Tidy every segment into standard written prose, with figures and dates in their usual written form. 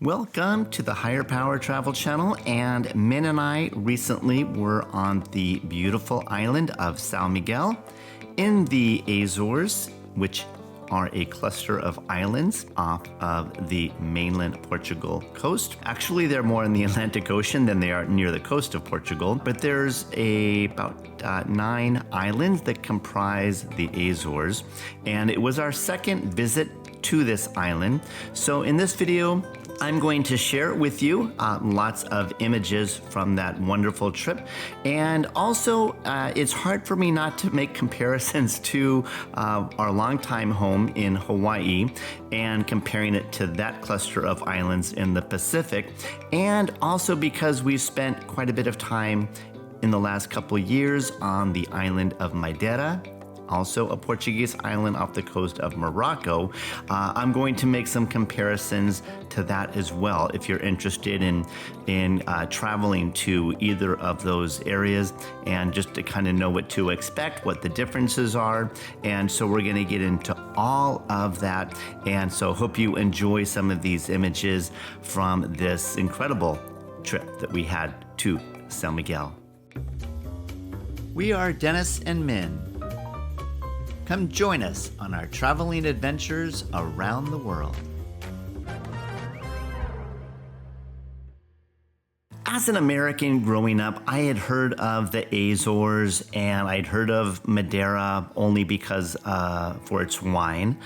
Welcome to the Higher Power Travel Channel, and Min and I recently were on the beautiful island of Sao Miguel in the Azores, which are a cluster of islands off of the mainland Portugal coast. Actually, they're more in the Atlantic Ocean than they are near the coast of Portugal, but there's about 9 islands that comprise the Azores, and it was our second visit to this island. So in this video, I'm going to share with you lots of images from that wonderful trip. And also, it's hard for me not to make comparisons to our longtime home in Hawaii and comparing it to that cluster of islands in the Pacific. And also because we've spent quite a bit of time in the last couple years on the island of Madeira, also a Portuguese island off the coast of Morocco. I'm going to make some comparisons to that as well if you're interested in traveling to either of those areas, and just to kind of know what to expect, what the differences are. And so we're going to get into all of that, and so hope you enjoy some of these images from this incredible trip that we had to San Miguel. We are Dennis and Min. Come join us on our traveling adventures around the world. As an American growing up, I had heard of the Azores and I'd heard of Madeira only because for its wine.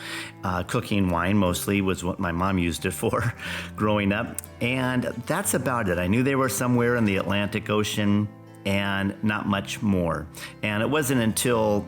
Cooking wine mostly was what my mom used it for growing up. And that's about it. I knew they were somewhere in the Atlantic Ocean and not much more. And it wasn't until,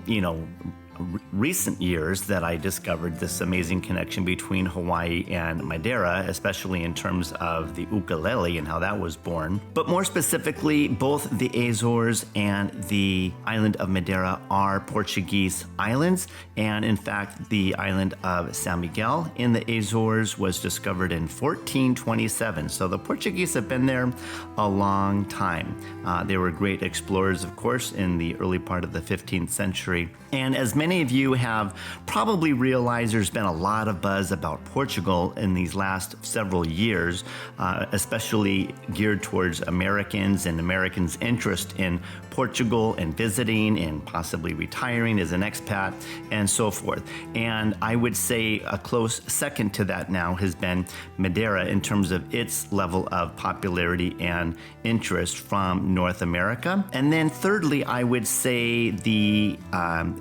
recent years that I discovered this amazing connection between Hawaii and Madeira, especially in terms of the ukulele and how that was born. But more specifically, both the Azores and the island of Madeira are Portuguese islands. And in fact, the island of Sao Miguel in the Azores was discovered in 1427. So the Portuguese have been there a long time. They were great explorers, of course, in the early part of the 15th century. And as many of you have probably realized, there's been a lot of buzz about Portugal in these last several years, especially geared towards Americans and Americans' interest in Portugal and visiting and possibly retiring as an expat and so forth. And I would say a close second to that now has been Madeira in terms of its level of popularity and interest from North America. And then thirdly, I would say the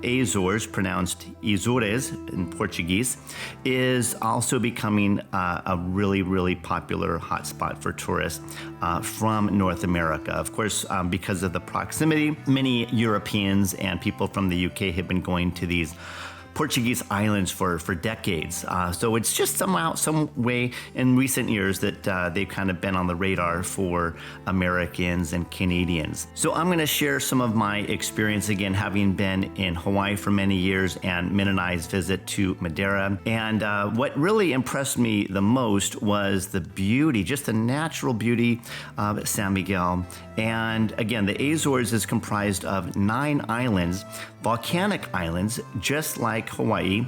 Azores, pronounced Azores in Portuguese, is also becoming a really, really popular hotspot for tourists from North America. Of course, because of the proximity, many Europeans and people from the UK have been going to these Portuguese islands for decades. So it's just somehow, some way in recent years that they've kind of been on the radar for Americans and Canadians. So I'm going to share some of my experience again, having been in Hawaii for many years and Min and I's visit to Madeira. And what really impressed me the most was the beauty, just the natural beauty of San Miguel. And again, the Azores is comprised of 9 islands, volcanic islands, just like Hawaii.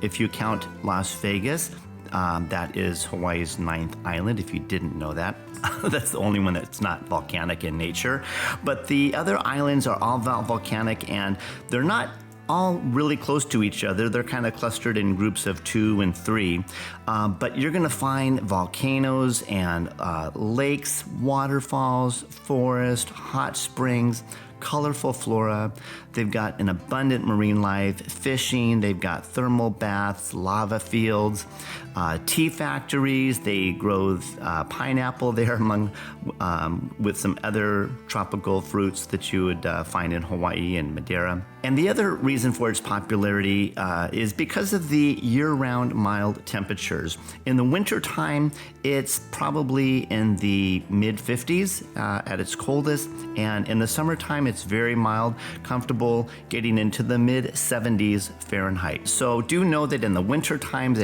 If you count Las Vegas, that is Hawaii's 9th island, if you didn't know that. That's the only one that's not volcanic in nature. But the other islands are all volcanic, and they're not all really close to each other. They're kind of clustered in groups of 2 and 3. But you're going to find volcanoes and lakes, waterfalls, forest, hot springs, colorful flora. They've got an abundant marine life, fishing. They've got thermal baths, lava fields, tea factories. They grow pineapple there among with some other tropical fruits that you would find in Hawaii and Madeira. And the other reason for its popularity is because of the year-round mild temperatures. In the wintertime, it's probably in the mid-50s at its coldest, and in the summertime, it's very mild, comfortable, getting into the mid-70s Fahrenheit. So do know that in the winter times,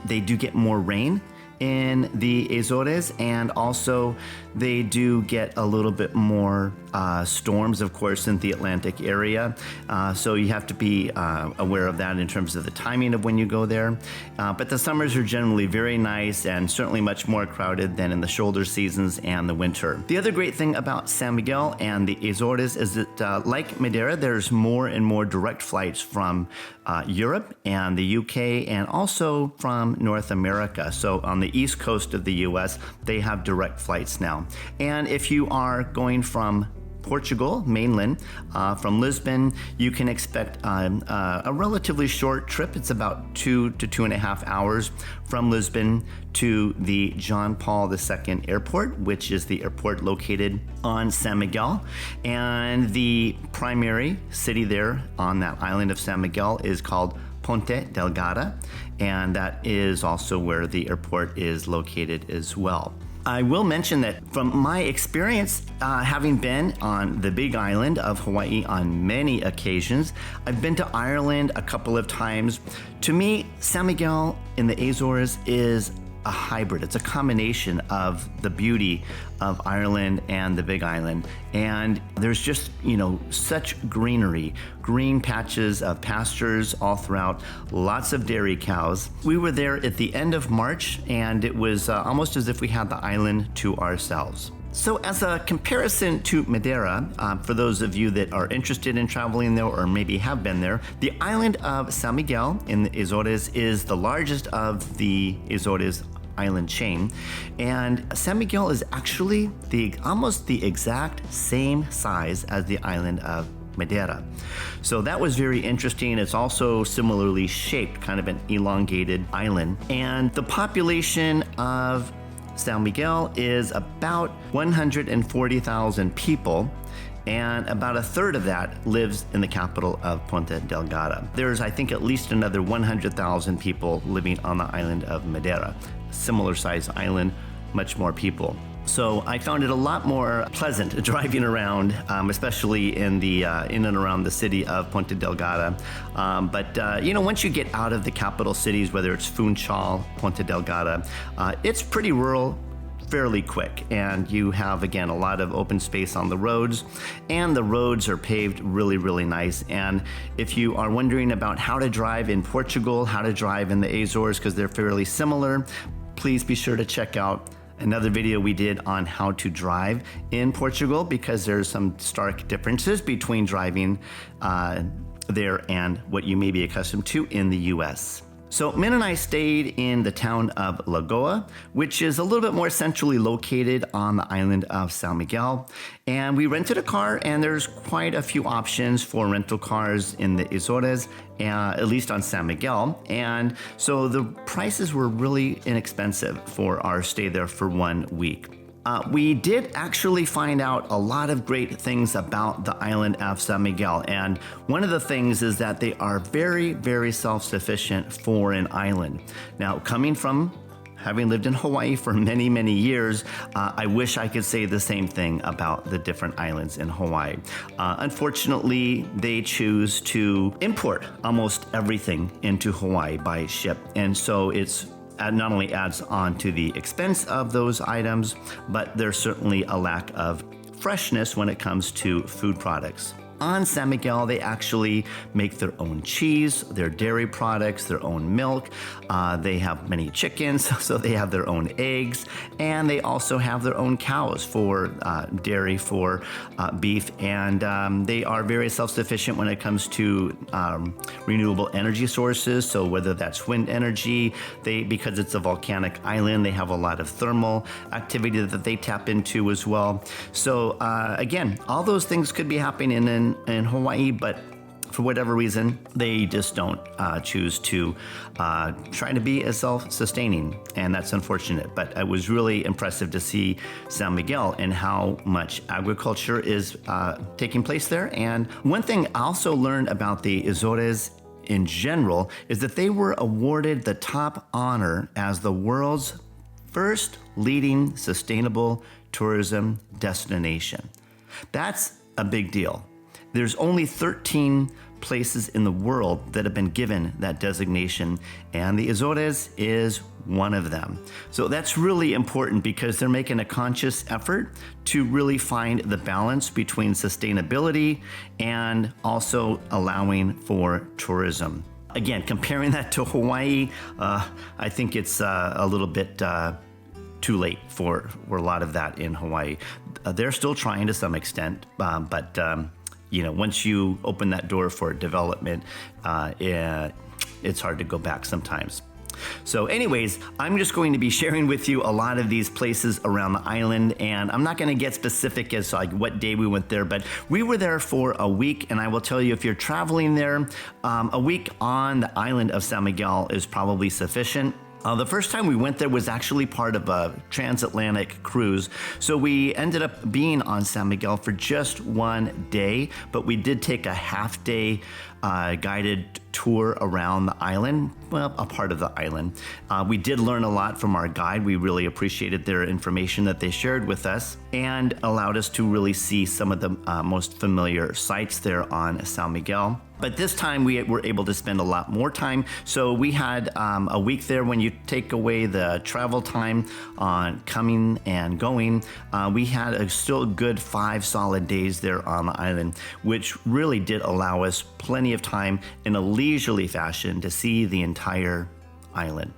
they do get more rain in the Azores, and also they do get a little bit more storms, of course, in the Atlantic area. So you have to be aware of that in terms of the timing of when you go there. But the summers are generally very nice and certainly much more crowded than in the shoulder seasons and the winter. The other great thing about San Miguel and the Azores is that, like Madeira, there's more and more direct flights from Europe and the UK, and also from North America. So on the east coast of the US, they have direct flights now. And if you are going from Portugal, mainland, from Lisbon, you can expect a relatively short trip. It's about 2 to 2.5 hours from Lisbon to the John Paul II Airport, which is the airport located on San Miguel. And the primary city there on that island of San Miguel is called Ponte Delgada, and that is also where the airport is located as well. I will mention that from my experience, having been on the big island of Hawaii on many occasions, I've been to Ireland a couple of times. To me, San Miguel in the Azores is a hybrid. It's a combination of the beauty of Ireland and the Big Island. And there's just, such greenery, green patches of pastures all throughout, lots of dairy cows. We were there at the end of March, and it was almost as if we had the island to ourselves. So as a comparison to Madeira, for those of you that are interested in traveling there or maybe have been there, the island of San Miguel in the Azores is the largest of the Azores island chain, and San Miguel is actually almost the exact same size as the island of Madeira. So that was very interesting. It's also similarly shaped, kind of an elongated island, and the population of Sao Miguel is about 140,000 people, and about a third of that lives in the capital of Ponte Delgada. There's, I think, at least another 100,000 people living on the island of Madeira. Similar size island, much more people. So I found it a lot more pleasant driving around, especially in and around the city of Ponte Delgada. But once you get out of the capital cities, whether it's Funchal, Ponte Delgada, it's pretty rural, fairly quick, and you have, again, a lot of open space on the roads, and the roads are paved really, really nice. And if you are wondering about how to drive in Portugal, how to drive in the Azores, because they're fairly similar, please be sure to check out another video we did on how to drive in Portugal, because there's some stark differences between driving there and what you may be accustomed to in the US. So Min and I stayed in the town of Lagoa, which is a little bit more centrally located on the island of Sao Miguel. And we rented a car, and there's quite a few options for rental cars in the Azores, at least on San Miguel. And so the prices were really inexpensive for our stay there for 1 week. We did actually find out a lot of great things about the island of San Miguel, and one of the things is that they are very, very self-sufficient for an island. Now, coming from having lived in Hawaii for many, many years, I wish I could say the same thing about the different islands in Hawaii. Unfortunately, they choose to import almost everything into Hawaii by ship, and so it's not only adds on to the expense of those items, but there's certainly a lack of freshness when it comes to food products. On San Miguel, they actually make their own cheese, their dairy products, their own milk. They have many chickens, so they have their own eggs, and they also have their own cows for dairy, for beef, and they are very self-sufficient when it comes to renewable energy sources. So whether that's wind energy, because it's a volcanic island, they have a lot of thermal activity that they tap into as well. So again, all those things could be happening in Hawaii, but for whatever reason, they just don't choose to try to be as self-sustaining, and that's unfortunate. But it was really impressive to see San Miguel and how much agriculture is taking place there. And one thing I also learned about the Azores in general is that they were awarded the top honor as the world's first leading sustainable tourism destination. That's a big deal. There's only 13 places in the world that have been given that designation, and the Azores is one of them. So that's really important because they're making a conscious effort to really find the balance between sustainability and also allowing for tourism. Again, comparing that to Hawaii, I think it's a little bit too late for a lot of that in Hawaii. They're still trying to some extent, but once you open that door for development, it's hard to go back sometimes. So anyways, I'm just going to be sharing with you a lot of these places around the island, and I'm not going to get specific as to like what day we went there, but we were there for a week, and I will tell you, if you're traveling there, a week on the island of Sao Miguel is probably sufficient. The first time we went there was actually part of a transatlantic cruise. So we ended up being on San Miguel for just one day, but we did take a half-day guided tour around the island, well, a part of the island. We did learn a lot from our guide. We really appreciated their information that they shared with us and allowed us to really see some of the most familiar sites there on San Miguel. But this time we were able to spend a lot more time. So we had a week there. When you take away the travel time on coming and going, we had a still good 5 solid days there on the island, which really did allow us plenty of time in a leisurely fashion to see the entire island.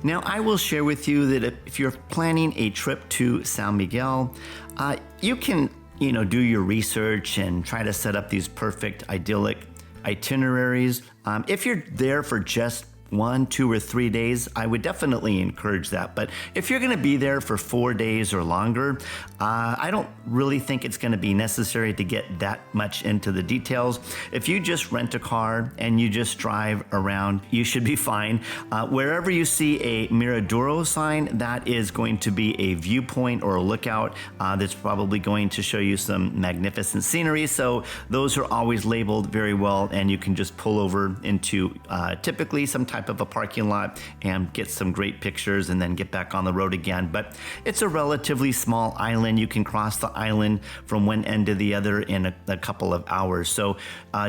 Now, I will share with you that if you're planning a trip to San Miguel, you can, do your research and try to set up these perfect, idyllic itineraries. If you're there for just 1, 2, or 3 days, I would definitely encourage that. But if you're going to be there for 4 days or longer, I don't really think it's going to be necessary to get that much into the details. If you just rent a car and you just drive around, you should be fine. Wherever you see a Miradoro sign, that is going to be a viewpoint or a lookout that's probably going to show you some magnificent scenery. So those are always labeled very well, and you can just pull over into typically some type of a parking lot and get some great pictures and then get back on the road again. But it's a relatively small island. You can cross the island from one end to the other in a couple of hours. So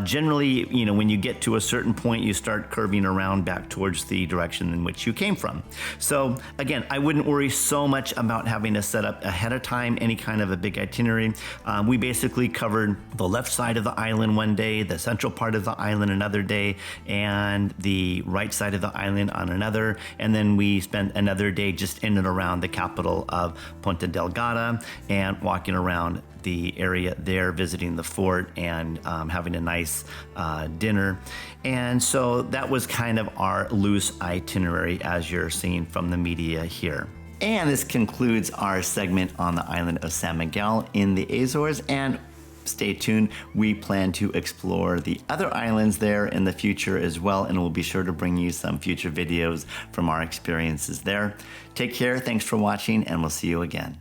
generally, when you get to a certain point, you start curving around back towards the direction in which you came from. So again, I wouldn't worry so much about having to set up ahead of time any kind of a big itinerary. We basically covered the left side of the island one day, the central part of the island another day, and the right side of the island on another, and then we spent another day just in and around the capital of Ponta Delgada and walking around the area there, visiting the fort and having a nice dinner. And so that was kind of our loose itinerary, as you're seeing from the media here. And this concludes our segment on the island of San Miguel in the Azores, and stay tuned. We plan to explore the other islands there in the future as well, and we'll be sure to bring you some future videos from our experiences there. Take care, thanks for watching, and we'll see you again.